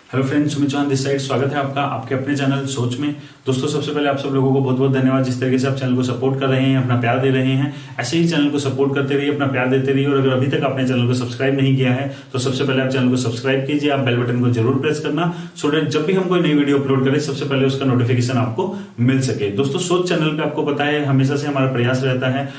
Hello friends, Sumit Chauhan this side. स्वागत है आपका आपके अपने चैनल सोच में। दोस्तों, सबसे पहले आप सब लोगों को बहुत बहुत धन्यवाद जिस तरीके से आप चैनल को सपोर्ट कर रहे हैं, अपना प्यार दे रहे हैं। ऐसे ही चैनल को सपोर्ट करते रहिए, अपना प्यार देते रहिए। और अगर अभी तक आपने चैनल को सब्सक्राइब नहीं किया है तो सबसे पहले आप चैनल को सब्सक्राइब कीजिए। आप बेल बटन को जरूर प्रेस करना सो दैट जब भी हम कोई नई वीडियो अपलोड करें सबसे पहले उसका नोटिफिकेशन आपको मिल सके। दोस्तों, सोच चैनल पे आपको पता है हमेशा से हमारा प्रयास रहता है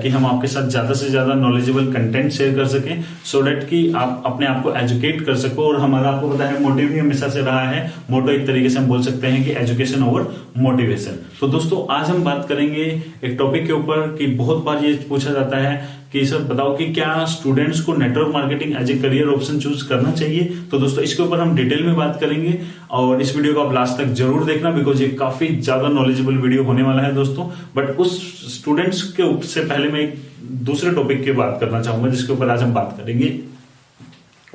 कि हम आपके साथ ज्यादा से ज्यादा नॉलेजेबल कंटेंट शेयर कर सकें सो दैट कि आप अपने आप को एजुकेट कर सको। और हमारा आपको पता है मोटिव ही हमेशा से रहा है, मोटो एक तरीके से हम बोल सकते हैं कि एजुकेशन ओवर मोटिवेशन। तो दोस्तों, आज हम बात करेंगे एक टॉपिक के ऊपर कि बहुत बार ये पूछा जाता है कि सर बताओ कि क्या स्टूडेंट्स को network marketing as a career option choose करना चाहिए। तो दोस्तों, इसके ऊपर हम डिटेल में बात करेंगे और इस वीडियो को आप लास्ट तक जरूर देखना बिकॉज ये काफी ज्यादा नॉलेजेबल वीडियो होने वाला है दोस्तों। बट उस स्टूडेंट्स के से पहले मैं एक दूसरे टॉपिक की बात करना चाहूंगा जिसके ऊपर आज हम बात करेंगे।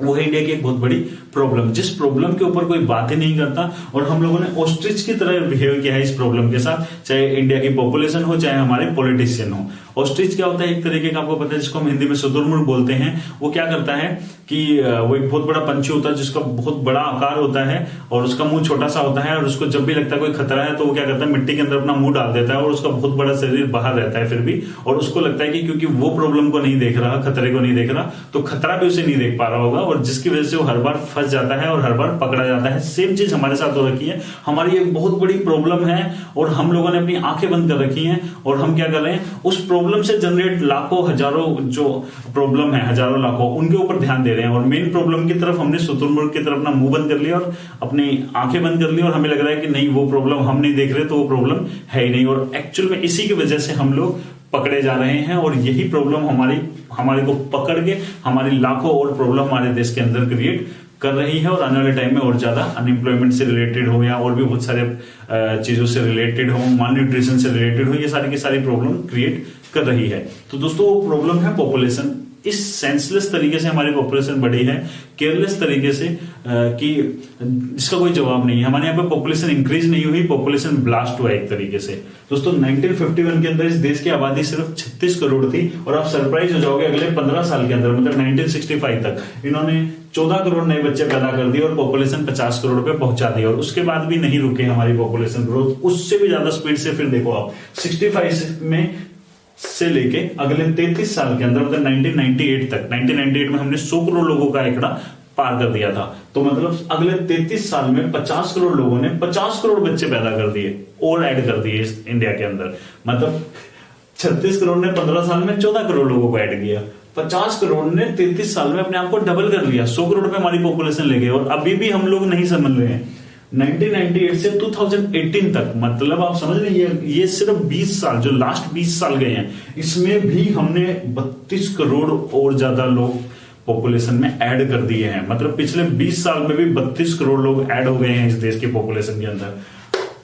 वो है इंडिया की एक बहुत बड़ी प्रॉब्लम, जिस प्रॉब्लम के ऊपर कोई बात ही नहीं करता और हम लोगों ने ऑस्ट्रिच की तरह बिहेव किया है इस प्रॉब्लम के साथ, चाहे इंडिया की पॉपुलेशन हो चाहे हमारे पॉलिटिशियन हो। ऑस्ट्रिच क्या होता है? एक तरीके का आपको पता है जिसको हम हिंदी में शुतुरमुर्ग बोलते हैं। वो क्या करता है कि वो एक बहुत बड़ा पंछी होता है जिसका बहुत बड़ा आकार होता है और उसका मुंह छोटा सा होता है और उसको जब भी लगता है कोई खतरा है तो वो क्या करता है मिट्टी के अंदर अपना मुंह डाल देता है और उसका बहुत बड़ा शरीर बाहर रहता है फिर भी। और उसको लगता है कि क्योंकि वो प्रॉब्लम को नहीं देख रहा, खतरे को नहीं देख रहा, तो खतरा भी उसे नहीं देख पा रहा होगा और जिसकी वजह से वो हर बार फंस जाता है और हर बार पकड़ा जाता है। सेम चीज हमारे साथ हो रखी है। हमारी एक बहुत बड़ी प्रॉब्लम है और हम लोगों ने अपनी आंखें बंद कर रखी हैं और हम क्या कर रहे हैं उस प्रॉब्लम से जनरेट लाखों हजारों जो प्रॉब्लम है, हजारों लाखों, उनके ऊपर ध्यान दे रहे हैं और मेन प्रॉब्लम की तरफ हमने शुतुरमुर्ग की तरफ अपना मुंह बंद कर लिया और अपनी आंखें बंद कर ली और हमें लग रहा है कि नहीं वो प्रॉब्लम हम नहीं देख रहे तो वो प्रॉब्लम है ही नहीं। और एक्चुअल में इसी की वजह से हम लोग पकड़े जा रहे हैं और यही प्रॉब्लम हमारे को पकड़ के हमारी लाखों और प्रॉब्लम हमारे देश के अंदर क्रिएट कर रही है और आने वाले टाइम में और ज्यादा अनएम्प्लॉयमेंट से रिलेटेड हो या और भी बहुत सारे चीजों से रिलेटेड हो, माल न्यूट्रिशन से रिलेटेड हो, ये सारी की सारी प्रॉब्लम क्रिएट कर रही है। तो दोस्तों, वो प्रॉब्लम है पॉपुलेशन। इस सेंसलेस तरीके से हमारी पॉपुलेशन बढ़ी है, केयरलेस तरीके से कि जिसका कोई जवाब नहीं है। हमारे यहाँ पे पॉपुलेशन इंक्रीज नहीं हुई, पॉपुलेशन ब्लास्ट हुआ एक तरीके से। दोस्तों, 1951 के अंदर इस देश की आबादी सिर्फ 36 करोड़ थी और आप सरप्राइज हो जाओगे अगले 15 साल के अंदर मतलब 1965 तक इन्होंने 14 करोड़ नए बच्चे पैदा कर दिए और पॉपुलेशन 50 करोड़ पे पहुंचा दी। और उसके बाद भी नहीं रुके हमारी पॉपुलेशन ग्रोथ, उससे भी ज्यादा स्पीड से फिर देखो आप 65 में से लेके अगले 33 साल के अंदर मतलब 1998 में हमने 100 करोड़ लोगों का आंकड़ा पार कर दिया था। तो मतलब अगले 33 साल में 50 करोड़ लोगों ने 50 करोड़ बच्चे पैदा कर दिए और ऐड कर दिए इस इंडिया के अंदर। मतलब 36 करोड़ ने 15 साल में 14 करोड़ लोगों को ऐड किया, 50 करोड़ ने 33 साल में अपने आप को डबल कर लिया, 100 करोड़ पे हमारी पॉपुलेशन ले गए। और अभी भी हम लोग नहीं समझ रहे हैं 1998 से 2018 तक, मतलब आप समझ रहे हैं ये सिर्फ 20 साल जो लास्ट 20 साल गए हैं इसमें भी हमने 32 करोड़ और ज्यादा लोग पॉपुलेशन में ऐड कर दिए हैं। मतलब पिछले 20 साल में भी 32 करोड़ लोग ऐड हो गए हैं इस देश की पॉपुलेशन के अंदर।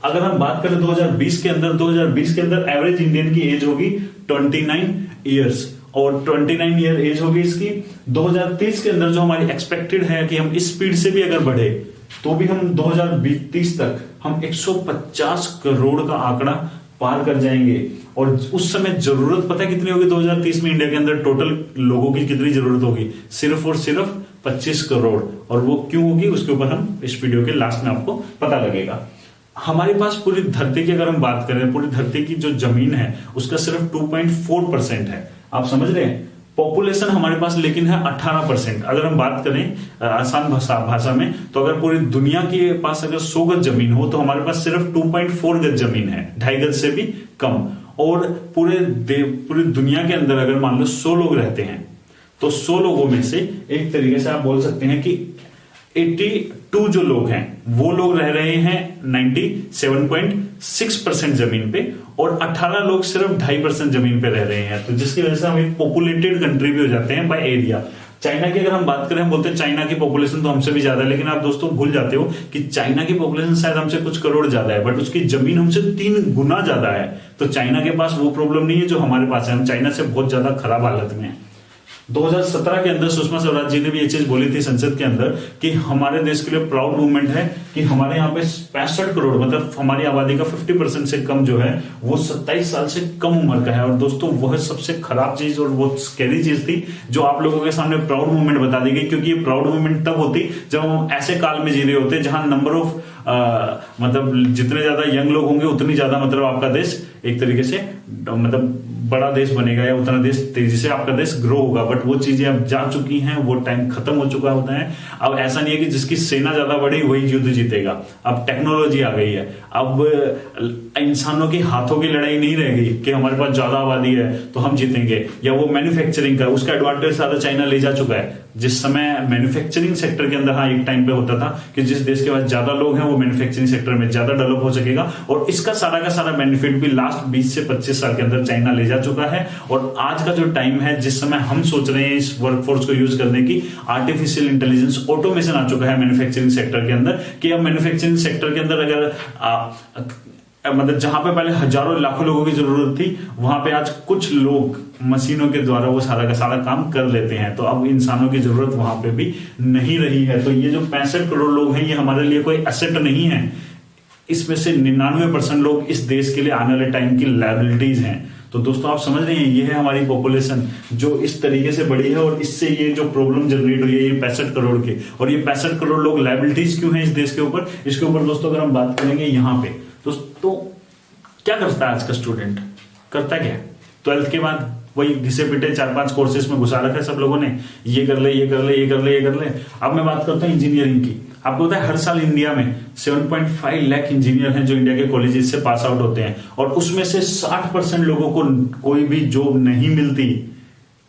अगर हम बात करें 2020 के अंदर एवरेज इंडियन की एज होगी 29 ईयर्स और 29 ईयर एज होगी इसकी। 2030 के अंदर जो हमारी एक्सपेक्टेड है कि हम इस स्पीड से भी अगर बढ़े तो भी हम 2030 तक हम 150 करोड़ का आंकड़ा पार कर जाएंगे। और उस समय जरूरत पता है कितनी होगी 2030 में इंडिया के अंदर टोटल लोगों की कितनी जरूरत होगी? सिर्फ और सिर्फ 25 करोड़। और वो क्यों होगी उसके ऊपर हम इस वीडियो के लास्ट में आपको पता लगेगा। हमारे पास पूरी धरती की अगर हम बात करें, पूरी धरती की जो जमीन है उसका सिर्फ 2.4% है। आप समझ रहे हैं? पॉपुलेशन हमारे पास लेकिन है 18%। अगर हम बात करें आसान भाषा में तो अगर पूरी दुनिया के पास अगर 100 गज जमीन हो तो हमारे पास सिर्फ 2.4 गज जमीन है, 2.5 गज से भी कम। और पूरी दुनिया के अंदर अगर मान लो 100 लोग रहते हैं तो 100 लोगों में से एक तरीके से आप बोल सकते हैं कि 82 जो लोग हैं वो लोग रह रहे हैं 97.6% जमीन पे और 18 लोग सिर्फ 2.5% जमीन पे रह रहे हैं। तो जिसकी वजह से हम एक पॉपुलेटेड कंट्री भी हो जाते हैं बाय एरिया। चाइना की अगर हम बात करें, हम बोलते हैं चाइना की पॉपुलेशन तो हमसे भी ज्यादा है, लेकिन आप दोस्तों भूल जाते हो कि चाइना की पॉपुलेशन शायद हमसे कुछ करोड़ ज्यादा है बट उसकी जमीन हमसे 3 गुना ज्यादा है। तो चाइना के पास वो प्रॉब्लम नहीं है जो हमारे पास है। हम चाइना से बहुत ज्यादा खराब हालत में है। 2017 के अंदर सुषमा स्वराज जी ने भी ये चीज बोली थी संसद के अंदर कि हमारे देश के लिए प्राउड मूवमेंट है कि हमारे यहाँ पे 65 करोड़ मतलब हमारी आबादी का 50% से कम जो है वो 27 साल से कम उम्र का है। और दोस्तों वह सबसे खराब चीज और वो स्कैरी चीज थी जो आप लोगों के सामने प्राउड मूवमेंट बता दी गई, क्योंकि ये प्राउड मूवमेंट तब होती जब हम ऐसे काल में जी रहे होते जहां नंबर ऑफ मतलब जितने ज्यादा यंग लोग होंगे उतनी ज्यादा मतलब आपका देश एक तरीके से मतलब बड़ा देश बनेगा या उतना देश तेजी से आपका देश ग्रो होगा। बट वो चीजें अब जा चुकी हैं, वो टाइम खत्म हो चुका होता है। अब ऐसा नहीं है कि जिसकी सेना ज्यादा बड़ी वही युद्ध जीतेगा। अब टेक्नोलॉजी आ गई है, अब इंसानों के हाथों की लड़ाई नहीं रह गई कि हमारे पास ज्यादा आबादी है तो हम जीतेंगे, या वो मैन्युफैक्चरिंग का उसका एडवांटेज सारा चाइना ले जा चुका है। जिस समय मैन्युफैक्चरिंग सेक्टर के अंदर एक टाइम पे होता था कि जिस देश के पास ज्यादा लोग हैं वो मैन्युफैक्चरिंग सेक्टर में ज्यादा डेवलप हो सकेगा, और इसका सारा का सारा बेनिफिट भी लास्ट 20 से 25 साल के अंदर चाइना ले जा चुका है। और आज का जो टाइम है जिस समय हम सोच रहे हैं इस वर्कफोर्स को यूज करने की, आर्टिफिशियल इंटेलिजेंस ऑटोमेशन आ चुका है मैन्युफैक्चरिंग सेक्टर के अंदर, कि अब मैन्युफैक्चरिंग सेक्टर के अंदर अगर मतलब जहां पे पहले हजारों लाखों लोगों की जरूरत थी वहां पे आज कुछ लोग मशीनों के द्वारा वो सारा का सारा काम कर लेते हैं। तो अब इंसानों की जरूरत वहां पे भी नहीं रही है। तो ये जो 65 करोड़ लोग हैं ये हमारे लिए कोई एसेट नहीं है। इसमें से 99% लोग इस देश के लिए आने वाले टाइम की लायबिलिटीज हैं। तो दोस्तों आप समझ रहे हैं ये है हमारी पॉपुलेशन जो इस तरीके से बढ़ी है, और इससे ये जो प्रॉब्लम जनरेट हुई है ये 65 करोड़ के, और ये 65 करोड़ लोग लायबिलिटीज क्यों हैं इस देश के ऊपर, इसके ऊपर दोस्तों अगर हम बात करेंगे यहाँ पे दोस्तों क्या करता है आज का स्टूडेंट, करता क्या है 12th के बाद वही घिसे पिटे 4-5 कोर्सेज में घुसा रखा है सब लोगों ने, ये कर ले ये कर ले ये कर ले ये कर ले। अब मैं बात करता हूँ इंजीनियरिंग की। आपको पता है हर साल इंडिया में 7.5 लाख इंजीनियर हैं जो इंडिया के कॉलेजेस से पास आउट होते हैं, और उसमें से 60% लोगों को कोई भी जॉब नहीं मिलती।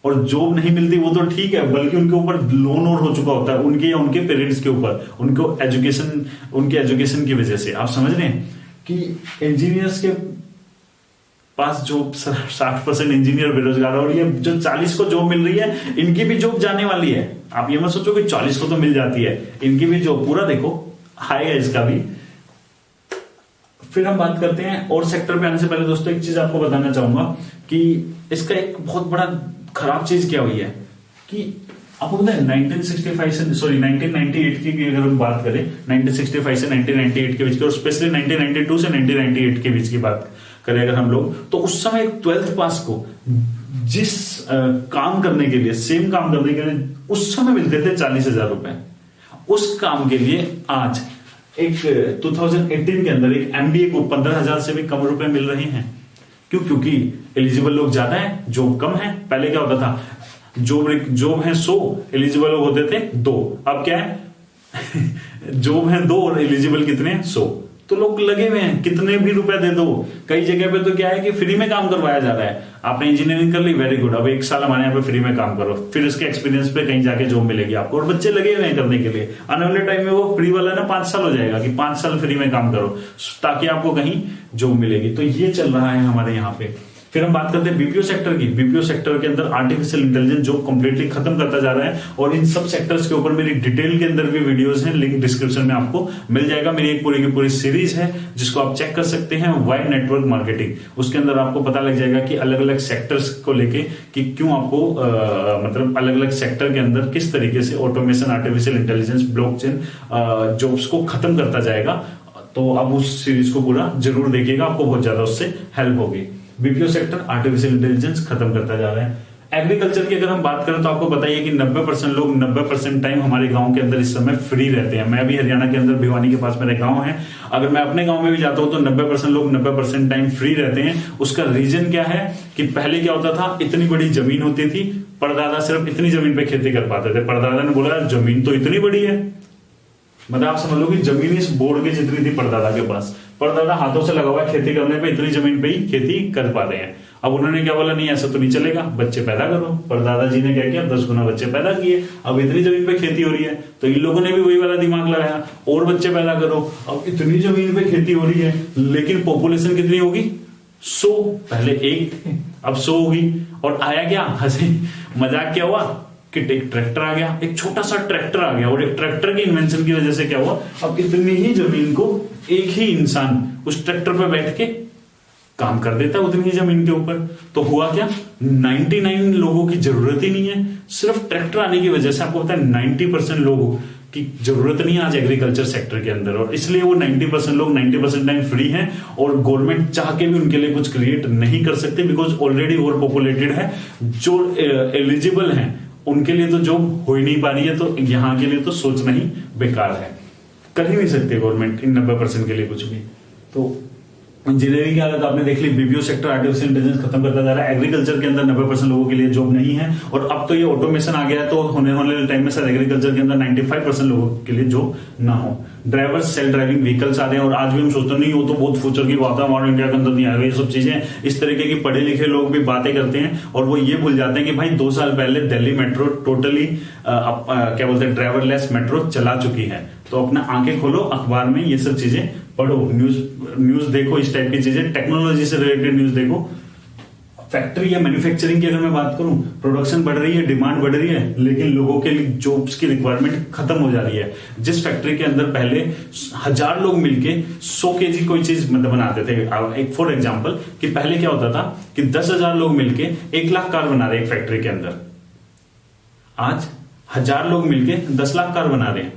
और जॉब नहीं मिलती वो तो ठीक है, बल्कि उनके ऊपर लोन और हो चुका होता है उनके या उनके पेरेंट्स के ऊपर, उनको एजुकेशन उनके एजुकेशन की वजह से। आप समझ रहे हैं कि इंजीनियर्स के पास जॉब 60% इंजीनियर बेरोजगार है, और ये जो 40 को जॉब मिल रही है इनकी भी जॉब जाने वाली है। आप ये मत सोचो कि 40 को तो मिल जाती है, इनकी भी जॉब पूरा देखो हाई है इसका भी। फिर हम बात करते हैं और सेक्टर पे आने से पहले दोस्तों एक चीज आपको बताना चाहूंगा कि इसका एक बहुत बड़ा खराब चीज क्या हुई है कि आपको पता है 1965 से 1998 की अगर हम बात करें, 1965 से 1998 के बीच की, और स्पेशली 1992 से 1998 के बीच की बात करें अगर हम लोग, तो उस समय एक 12th पास को जिस काम करने के लिए, सेम काम करने के लिए उस समय मिलते थे 40,000 रुपए, उस काम के लिए आज एक 2018 के अंदर एक एमबीए को 15,000 से भी कम रुपए मिल रहे हैं। क्यों? क्योंकि एलिजिबल लोग ज्यादा है, जॉब कम है। पहले क्या होता था, जॉब है 100, एलिजिबल लोग होते थे 2। अब क्या है जॉब है 2 और एलिजिबल कितने 100, तो लोग लगे हुए हैं कितने भी रुपए दे दो। कई जगह पे तो क्या है कि फ्री में काम करवाया जा रहा है। आपने इंजीनियरिंग कर ली, वेरी गुड, अब 1 साल हमारे यहाँ पे फ्री में काम करो, फिर इसके एक्सपीरियंस पे कहीं जाके जॉब मिलेगी आपको, और बच्चे लगे हुए हैं करने के लिए। आने वाले टाइम में वो फ्री वाला ना 5 साल हो जाएगा कि 5 साल फ्री में काम करो ताकि आपको कहीं जॉब मिलेगी। तो ये चल रहा है हमारे यहाँ पे। फिर हम बात करते हैं बीपीओ सेक्टर की। बीपीओ सेक्टर के अंदर आर्टिफिशियल इंटेलिजेंस जो कंप्लीटली खत्म करता जा रहा है, और इन सब सेक्टर्स के ऊपर मेरी डिटेल के अंदर भी वीडियोस हैं, लिंक डिस्क्रिप्शन में आपको मिल जाएगा। मेरी एक पूरी की पूरी सीरीज है जिसको आप चेक कर सकते हैं, वाई नेटवर्क मार्केटिंग। उसके अंदर आपको पता लग जाएगा कि अलग अलग सेक्टर्स को लेके कि क्यों आपको मतलब अलग अलग सेक्टर के अंदर किस तरीके से automation, artificial intelligence, blockchain jobs को खत्म करता जाएगा। तो आप उस सीरीज को पूरा जरूर देखिएगा, आपको बहुत ज्यादा उससे हेल्प होगी। बीपीओ सेक्टर आर्टिफिशियल इंटेलिजेंस खत्म करता जा रहा है। एग्रीकल्चर की अगर हम बात करें तो आपको बताइए कि 90% लोग 90% टाइम हमारे गांव के अंदर इस समय फ्री रहते हैं। मैं भी हरियाणा के अंदर भिवानी के पास मेरे गांव है, अगर मैं अपने गांव में भी जाता हूं तो 90% लोग 90% टाइम फ्री रहते हैं। उसका रीजन क्या है कि पहले क्या होता था, इतनी बड़ी जमीन होती थी, परदादा सिर्फ इतनी जमीन पे खेती कर पाते थे। परदादा ने बोला जमीन तो इतनी बड़ी है, मतलब आप समझ लो कि जमीन इस बोर्ड की जितनी थी परदादा के पास। परदादा हाथों से लगा हुआ है खेती करने पे, इतनी जमीन पे ही खेती कर पा रहे हैं। अब उन्होंने क्या बोला, नहीं ऐसा तो नहीं चलेगा, बच्चे पैदा करो। परदादा जी ने क्या किया, 10 गुना बच्चे पैदा किए। अब इतनी जमीन पे खेती हो रही है तो इन लोगों ने भी वही वाला दिमाग लगाया, और बच्चे पैदा करो। अब इतनी जमीन पे खेती हो रही है, लेकिन पॉपुलेशन कितनी होगी, 100। पहले 1 थे, अब 100 होगी। और आया क्या, हंसी मजाक क्या हुआ कि एक ट्रैक्टर आ गया, एक छोटा सा ट्रैक्टर आ गया, और एक ट्रैक्टर की इन्वेंशन की वजह से क्या हुआ, अब इतनी ही जमीन को एक ही इंसान उस ट्रैक्टर पर बैठ के काम कर देता है उतनी ही जमीन के ऊपर। तो हुआ क्या, 99 लोगों की जरूरत ही नहीं है, सिर्फ ट्रैक्टर आने की वजह से आपको पता है 90% लोगों की जरूरत नहीं है आज एग्रीकल्चर सेक्टर के अंदर, और इसलिए वो 90% लोग 90% टाइम फ्री हैं और गवर्नमेंट चाह के भी उनके लिए कुछ क्रिएट नहीं कर सकते, बिकॉज ऑलरेडी ओवर पॉपुलेटेड है। जो एलिजिबल हैं उनके लिए तो जॉब हो ही नहीं पा रही है, तो यहाँ के लिए तो सोचना ही बेकार है, कर ही नहीं सकते गवर्नमेंट इन 90% के लिए कुछ भी। तो इंजीनियरिंग की हालत आपने देख ली, बीपीओ सेक्टर आर्टिफिशियल इंटेलिजेंस खत्म करता जा रहा है, एग्रीकल्चर के अंदर 90% लोगों के लिए जॉब नहीं है, और अब तो ये ऑटोमेशन आ गया है, तो होने वाले टाइम में सर एग्रीकल्चर के अंदर 95% लोगों के लिए जॉब ना हो। ड्राइवर्स सेल्फ ड्राइविंग व्हीकल्स आ रहे हैं, और आज भी हम सोचते नहीं हो तो बहुत फ्यूचर की बात है, हमारे इंडिया के अंदर नहीं आएगा ये सब चीजें। इस तरीके की पढ़े लिखे लोग भी बातें करते हैं और वो ये भूल जाते हैं कि भाई 2 साल पहले दिल्ली मेट्रो टोटली क्या बोलते हैं ड्राइवरलेस मेट्रो चला चुकी है। तो अपना आंखें खोलो, अखबार में ये सब चीजें पढ़ो, न्यूज देखो, इस टाइप की चीजें, टेक्नोलॉजी से रिलेटेड न्यूज देखो। फैक्ट्री या मैन्युफैक्चरिंग की अगर मैं बात करूं, प्रोडक्शन बढ़ रही है, डिमांड बढ़ रही है, लेकिन लोगों के लिए जॉब्स की रिक्वायरमेंट खत्म हो जा रही है। जिस फैक्ट्री के अंदर पहले 1000 लोग मिलके 100 kg कोई चीज मतलब बनाते थे, एक फॉर एग्जांपल कि पहले क्या होता था कि 10,000 लोग मिलके 1 लाख कार बना रहे हैं एक फैक्ट्री के अंदर। आज 1000 लोग मिलके 10 लाख कार बना रहे हैं।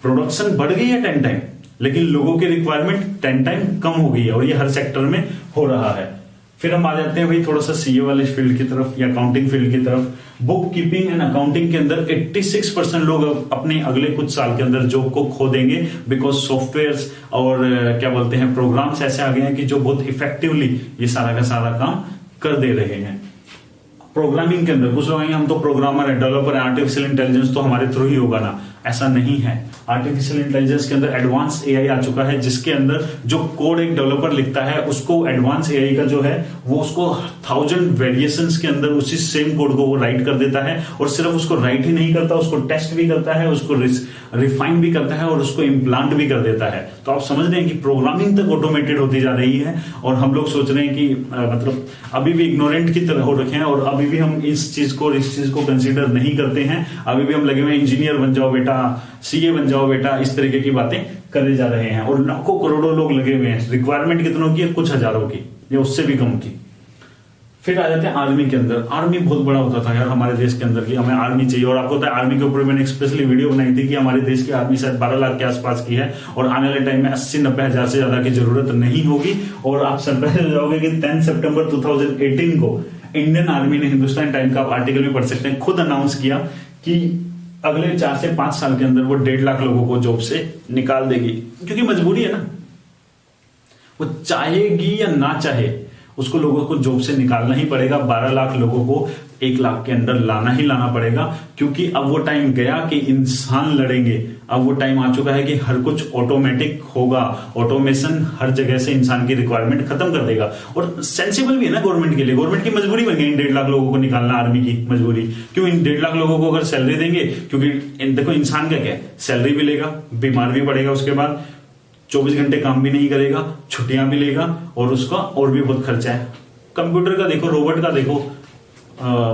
प्रोडक्शन बढ़ गई है 10 टाइम, लेकिन लोगों की रिक्वायरमेंट 10 टाइम कम हो गई है, और ये हर सेक्टर में हो रहा है। फिर हम आ जाते हैं भाई थोड़ा सा सीए वाले फील्ड की तरफ या अकाउंटिंग फील्ड की तरफ। बुक कीपिंग एंड अकाउंटिंग के अंदर 86% लोग अपने अगले कुछ साल के अंदर जॉब को खो देंगे, बिकॉज सॉफ्टवेयर्स और क्या बोलते हैं प्रोग्राम्स ऐसे आ गए हैं कि जो बहुत इफेक्टिवली ये सारा का सारा काम कर दे रहे हैं। प्रोग्रामिंग के अंदर कुछ लोग हम तो प्रोग्रामर है, डेवलपर है, आर्टिफिशियल इंटेलिजेंस तो हमारे थ्रू ही होगा ना, ऐसा नहीं है। आर्टिफिशियल इंटेलिजेंस के अंदर एडवांस एआई आ चुका है, जिसके अंदर जो कोड एक डेवलपर लिखता है उसको एडवांस एआई का जो है वो उसको 1000 वेरिएशंस के अंदर उसी सेम कोड को वो राइट कर देता है, और सिर्फ उसको राइट ही नहीं करता, उसको टेस्ट भी करता है, उसको रिफाइन भी करता है और उसको इम्प्लांट भी कर देता है। तो आप समझ रहे हैं कि प्रोग्रामिंग तक ऑटोमेटेड होती जा रही है, और हम लोग सोच रहे हैं कि मतलब अभी भी इग्नोरेंट की तरह हो रखे हैं, और अभी भी हम इस चीज को कंसीडर नहीं करते हैं। अभी भी हम लगे हुए इंजीनियर बन जाओ बेटा, सीए बन जाओ बेटा, इस तरीके की बातें करे जा रहे हैं, और लाखों करोड़ों लोग लगे हुए हैं। रिक्वायरमेंट कितनों की है? कुछ हजारों की या उससे भी कम की। फिर आ जाते हैं आर्मी के अंदर। आर्मी बहुत बड़ा होता था यार हमारे देश के अंदर की, हमें आर्मी चाहिए, और आपको पता है आर्मी के ऊपर मैंने स्पेशली वीडियो बनाई थी कि हमारे देश की आर्मी शायद 12 लाख के आसपास की है, और आने वाले टाइम में 80-90 हजार से ज्यादा की जरूरत नहीं होगी। और आप सरप्राइज हो जाओगे कि 10 सितंबर 2018 को इंडियन आर्मी ने, हिंदुस्तान टाइम का आप आर्टिकल भी पढ़ सकते हैं, खुद अनाउंस किया कि अगले 4 से 5 साल के अंदर वो 1.5 लाख लोगों को जॉब से निकाल देगी, क्योंकि मजबूरी है ना, वो चाहेगी या ना चाहे उसको लोगों को जॉब से निकालना ही पड़ेगा। 12 लाख लोगों को 1 लाख के अंदर लाना ही लाना पड़ेगा, क्योंकि अब वो टाइम गया कि इंसान लड़ेंगे। अब वो टाइम आ चुका है कि हर कुछ ऑटोमेटिक होगा। ऑटोमेशन हर जगह से इंसान की रिक्वायरमेंट खत्म कर देगा, और सेंसिबल भी है ना गवर्नमेंट के लिए। गवर्नमेंट की मजबूरी बन गई इन 1.5 लाख लोगों को निकालना, आर्मी की मजबूरी। क्यों? इन 1.5 लाख लोगों को अगर सैलरी देंगे, क्योंकि देखो इंसान का क्या है, सैलरी भी लेगा, बीमार भी पड़ेगा, उसके बाद 24 घंटे काम भी नहीं करेगा, छुट्टियां भी लेगा, और उसका और भी बहुत खर्चा है। कंप्यूटर का देखो, रोबोट का देखो,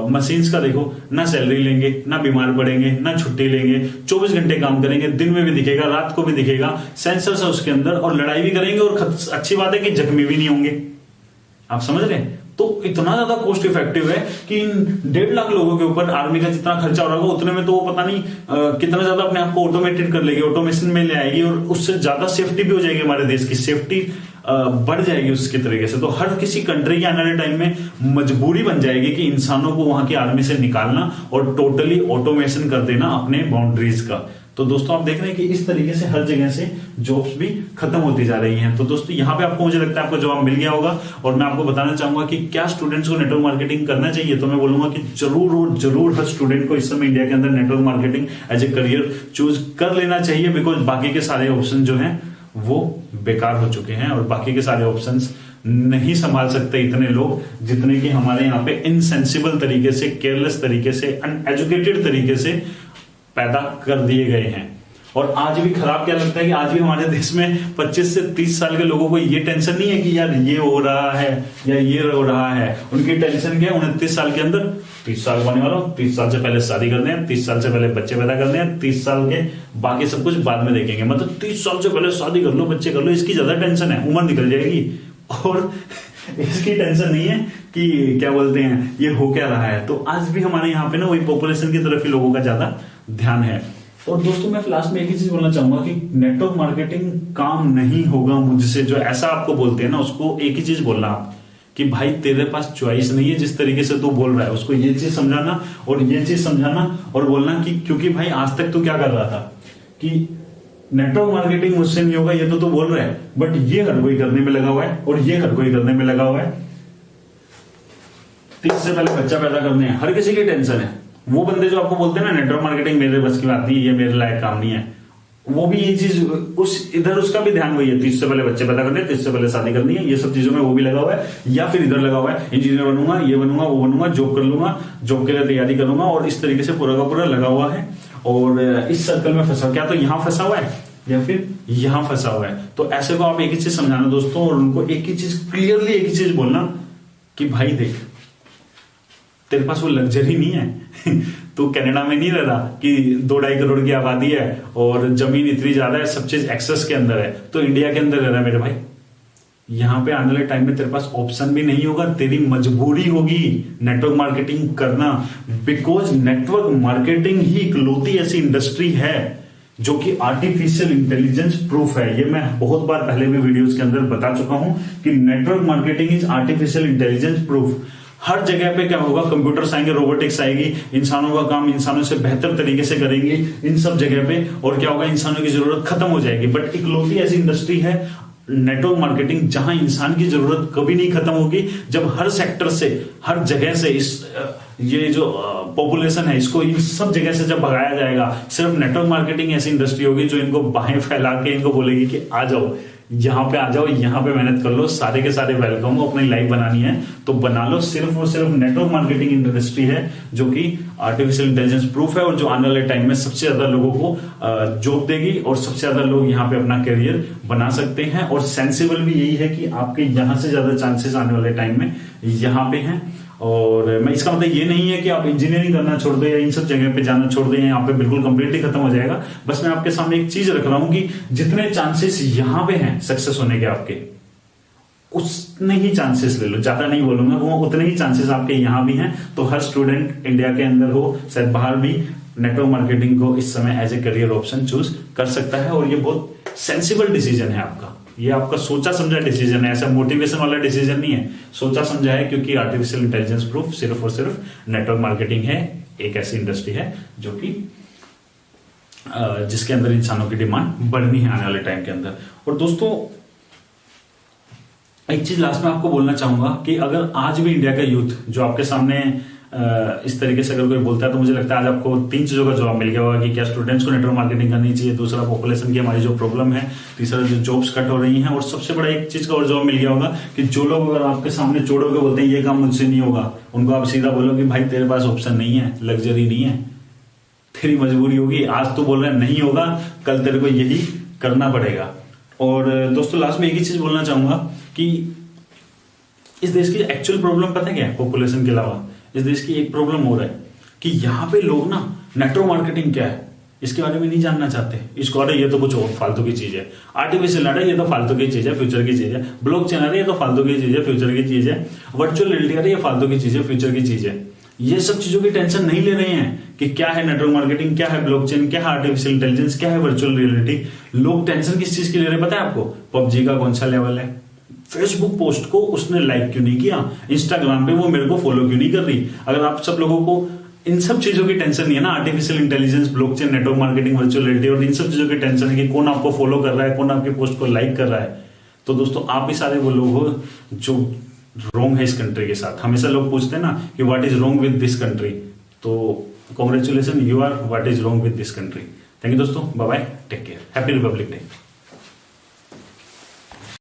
मशीन्स का देखो, ना सैलरी लेंगे, ना बीमार पड़ेंगे, ना छुट्टी लेंगे, 24 घंटे काम करेंगे, दिन में भी दिखेगा, रात को भी दिखेगा, सेंसर्स है उसके अंदर, और लड़ाई भी करेंगे, और अच्छी बात है कि जख्मी भी नहीं होंगे। आप समझ रहे हैं? तो इतना ज्यादा कॉस्ट इफेक्टिव है कि इन 1.5 लाख लोगों के ऊपर आर्मी का जितना खर्चा हो रहा होगा, उतने में तो वो पता नहीं कितना ज्यादा अपने आप को ऑटोमेटेड कर लेगी, ऑटोमेशन में ले आएगी, और उससे ज्यादा सेफ्टी भी हो जाएगी। हमारे देश की सेफ्टी बढ़ जाएगी उसके तरीके से। तो हर किसी कंट्री के आने वाले टाइम में मजबूरी बन जाएगी कि इंसानों को वहां की आर्मी से निकालना और टोटली ऑटोमेशन कर देना अपने बाउंड्रीज का। तो दोस्तों आप देख रहे हैं कि इस तरीके से हर जगह से जॉब्स भी खत्म होती जा रही हैं। तो दोस्तों यहाँ पे आपको, मुझे लगता है आपको जवाब मिल गया होगा, और मैं आपको बताना चाहूंगा कि क्या स्टूडेंट्स को नेटवर्क मार्केटिंग करना चाहिए। तो मैं बोलूंगा कि जरूर और जरूर हर स्टूडेंट को इस समय इंडिया के अंदर network marketing as a career choose कर लेना चाहिए, बिकॉज बाकी के सारे ऑप्शन जो हैं वो बेकार हो चुके हैं, और बाकी के सारे ऑप्शंस नहीं संभाल सकते इतने लोग जितने कि हमारे यहाँ पे इनसेंसिबल तरीके से, केयरलेस तरीके से, अनएजुकेटेड तरीके से पैदा कर दिए गए हैं। और आज भी खराब क्या लगता है कि आज भी हमारे देश में 25 से 30 साल के लोगों को ये टेंशन नहीं है कि यार ये हो रहा है या ये हो रहा है। उनकी टेंशन क्या है? 29 साल के अंदर 30 साल होने वाला, 30 साल से पहले शादी करने हैं, 30 साल से पहले बच्चे पैदा करने हैं, 30 साल के बाकी सब कुछ बाद में देखेंगे। मतलब 30 साल से पहले शादी कर लो, बच्चे कर लो, इसकी ज्यादा टेंशन है, उम्र निकल जाएगी। और इसकी टेंशन नहीं है कि क्या बोलते हैं ये हो क्या रहा है। तो आज भी हमारे यहाँ पे ना वही पॉपुलेशन की तरफ ही लोगों का ज्यादा ध्यान है। और दोस्तों मैं लास्ट में एक ही चीज बोलना चाहूंगा कि नेटवर्क मार्केटिंग काम नहीं होगा मुझसे, जो ऐसा आपको बोलते हैं ना उसको एक ही चीज बोलना आप कि भाई तेरे पास चॉइस नहीं है, जिस तरीके से तू बोल रहा है उसको ये चीज समझाना और ये चीज समझाना और बोलना कि क्योंकि भाई आज तक तू क्या कर रहा था कि नेटवर्क मार्केटिंग मुझसे नहीं होगा, ये तो तू बोल रहा है, बट ये हर कोई करने में लगा हुआ है और ये हर कोई करने में लगा हुआ है। 30 से पहले बच्चा पैदा करने हैं, हर किसी की टेंशन है। वो बंदे जो आपको बोलते हैं ना नेटवर्क मार्केटिंग मेरे बस की बात नहीं है, ये मेरे लायक काम नहीं है, वो भी ये चीज उस इधर उसका भी ध्यान वही है, 30 से पहले बच्चे पैदा करने, 30 से पहले शादी करनी है, ये सब चीजों में वो भी लगा हुआ है। या फिर इधर लगा हुआ है इंजीनियर बनूंगा, ये बनूंगा, वो बनूंगा, जॉब कर लूंगा, जॉब के लिए तैयारी करूंगा, और इस तरीके से पूरा का पूरा लगा हुआ है और इस सर्कल में फंसा, क्या तो यहां फंसा हुआ है या फिर यहां फंसा हुआ है। तो ऐसे को आप एक ही चीज समझाना दोस्तों, और उनको एक ही चीज क्लियरली एक ही चीज बोलना कि भाई देख तेरे पास वो लग्जरी नहीं है तो कनाडा में नहीं रह रहा कि 2-2.5 करोड़ की आबादी है और जमीन इतनी ज्यादा है, सब चीज एक्सेस के अंदर है, तो इंडिया के अंदर रह रहा है मेरे भाई। यहां पे आने वाले टाइम में तेरे पास ऑप्शन भी नहीं होगा, तेरी मजबूरी होगी नेटवर्क मार्केटिंग करना, बिकॉज नेटवर्क मार्केटिंग ही इकलौती ऐसी इंडस्ट्री है जो कि आर्टिफिशियल इंटेलिजेंस प्रूफ है। ये मैं बहुत बार पहले भी वीडियोस के अंदर बता चुका हूं कि network marketing is artificial intelligence proof. हर जगह पे क्या होगा, कंप्यूटर्स आएंगे, रोबोटिक्स आएगी, इंसानों का काम इंसानों से बेहतर तरीके से करेंगे इन सब जगह पे, और क्या होगा इंसानों की जरूरत खत्म हो जाएगी। बट इकलौती ऐसी इंडस्ट्री है नेटवर्क मार्केटिंग जहां इंसान की जरूरत कभी नहीं खत्म होगी, जब हर सेक्टर से हर जगह से इस ये जो पॉपुलेशन है इसको इन सब जगह से जब भगाया जाएगा, सिर्फ नेटवर्क मार्केटिंग ऐसी इंडस्ट्री होगी जो इनको बाहें फैला के इनको बोलेगी कि आ जाओ यहाँ पे, आ जाओ यहाँ पे मेहनत कर लो, सारे के सारे वेलकम हो, अपनी लाइफ बनानी है तो बना लो। सिर्फ और सिर्फ नेटवर्क मार्केटिंग इंडस्ट्री है जो कि आर्टिफिशियल इंटेलिजेंस प्रूफ है और जो आने वाले टाइम में सबसे ज्यादा लोगों को जॉब देगी और सबसे ज्यादा लोग यहाँ पे अपना करियर बना सकते हैं। और सेंसिबल भी यही है कि आपके यहां से ज्यादा चांसेस आने वाले टाइम में यहाँ पे हैं। और मैं इसका मतलब ये नहीं है कि आप इंजीनियरिंग करना छोड़ दें या इन सब जगह पे जाना छोड़ दें, यहाँ पे बिल्कुल कंप्लीटली खत्म हो जाएगा। बस मैं आपके सामने एक चीज रख रहा हूं कि जितने चांसेस यहाँ पे हैं सक्सेस होने के आपके, उतने ही चांसेस ले लो, ज्यादा नहीं बोलूंगा, वो उतने ही चांसेस आपके यहाँ भी हैं। तो हर स्टूडेंट इंडिया के अंदर हो शायद बाहर भी नेटवर्क मार्केटिंग को इस समय as a career option choose कर सकता है। और ये बहुत सेंसिबल डिसीजन है आपका, ये आपका सोचा समझा डिसीजन है, ऐसा मोटिवेशन वाला डिसीजन नहीं है, सोचा समझा है, क्योंकि आर्टिफिशियल इंटेलिजेंस प्रूफ सिर्फ और सिर्फ नेटवर्क मार्केटिंग है, एक ऐसी इंडस्ट्री है जो कि जिसके अंदर इंसानों की डिमांड बढ़नी है आने वाले टाइम के अंदर। और दोस्तों एक चीज लास्ट में आपको बोलना चाहूंगा कि अगर आज भी इंडिया का यूथ जो आपके सामने इस तरीके से अगर कोई बोलता है तो मुझे लगता है आज आपको 3 चीजों का जवाब मिल गया होगा कि क्या स्टूडेंट्स को नेटवर्क मार्केटिंग करनी चाहिए, दूसरा पॉपुलेशन की हमारी जो प्रॉब्लम है, तीसरा जो जॉब्स कट हो रही हैं, और सबसे बड़ा एक चीज का और जवाब मिल गया होगा कि जो लोग अगर आपके सामने चोड़ों के बोलते हैं ये काम मुझसे नहीं होगा, उनको आप सीधा बोलो कि भाई तेरे पास ऑप्शन नहीं है, लग्जरी नहीं है, तेरी मजबूरी होगी। आज तो बोल रहे नहीं होगा, कल तेरे को यही करना पड़ेगा। और दोस्तों लास्ट में एक ही चीज बोलना चाहूंगा कि इस देश की एक्चुअल प्रॉब्लम पता है क्या है, पॉपुलेशन के अलावा इस देश की एक प्रॉब्लम हो रहा है कि यहाँ पे लोग ना नेटवर्क मार्केटिंग क्या है इसके बारे में नहीं जानना चाहते। इसको अरे ये तो कुछ और फालतू की चीज है, आर्टिफिशियल अरे ये तो फालतू की चीज है, फ्यूचर की चीज है, ब्लॉकचेन अरे ये तो फालतू की चीज है, फ्यूचर की चीज है, वर्चुअल रियलिटी अरे ये फालतू की चीज है, फ्यूचर की चीज है। ये सब चीजों की टेंशन नहीं ले रहे हैं कि क्या है नेटवर्क मार्केटिंग, क्या है ब्लॉकचेन, क्या है आर्टिफिशियल इंटेलिजेंस, क्या है वर्चुअल रियलिटी। लोग टेंशन किस चीज की ले रहे हैं पता है आपको? पबजी का कौन सा लेवल है, फेसबुक पोस्ट को उसने लाइक क्यों नहीं किया, इंस्टाग्राम पे वो मेरे को फॉलो क्यों नहीं कर रही। अगर आप सब लोगों को इन सब चीजों की टेंशन नहीं है ना, artificial intelligence, blockchain, network marketing, virtual reality और इन सब चीजों की टेंशन है कि कौन आपको फॉलो कर रहा है, कौन आपकी पोस्ट को लाइक कर रहा है, तो दोस्तों आप ही सारे वो लोग हो जो रोंग है इस कंट्री के साथ। हमेशा लोग पूछते हैं ना कि what is wrong with this country, तो congratulation, you are what is wrong with this country. Thank you दोस्तों, bye bye, take care, happy Republic day.